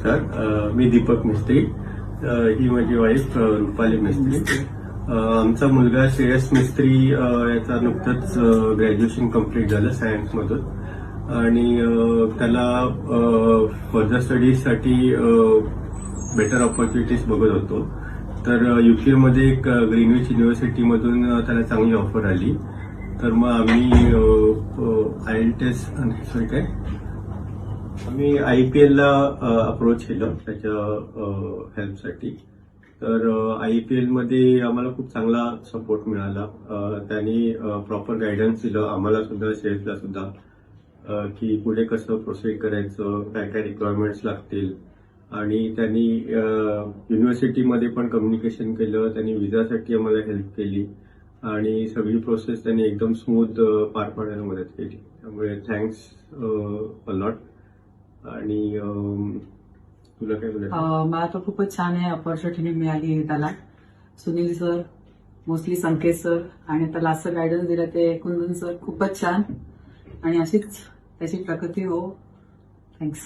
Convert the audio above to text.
नमस्कार. मी दीपक मिस्त्री. ही माझी वाईफ रुपाली मिस्त्री. आमचा मुलगा श्रेयस मिस्त्री याचा नुकतंच ग्रॅज्युएशन कंप्लीट झालं सायन्समधून आणि त्याला फर्दर स्टडीजसाठी बेटर ऑपॉर्च्युनिटीज बघत होतो. तर युके मध्ये एक ग्रीनविच युनिव्हर्सिटीमधून त्याला चांगली ऑफर आली. तर मग आम्ही IELTS सॉरी काय आम्ही IPL ला अप्रोच केलं त्याच्या हेल्पसाठी. तर IPL मध्ये आम्हाला खूप चांगला सपोर्ट मिळाला. त्यांनी प्रॉपर गायडन्स दिलं आम्हाला सुद्धा, शेफला सुद्धा, की पुढे कसं प्रोसीड करायचं, काय काय रिक्वायरमेंट्स लागतील. आणि त्यांनी युनिव्हर्सिटीमध्ये पण कम्युनिकेशन केलं. त्यांनी विजासाठी आम्हाला हेल्प केली आणि सगळी प्रोसेस त्यांनी एकदम स्मूथ पार पाडायला मदत केली. त्यामुळे थँक्स अलॉट. आणि तुला काय बोलायचं? मला तर खूपच छान आहे ऑपॉर्च्युनिटी मिळाली त्याला. सुनील सर, मोस्टली संकेत सर आणि आता लास्ट गायडन्स दिलं ते कुंदन सर, खूपच छान. आणि अशीच त्याची प्रगती हो. थँक्स.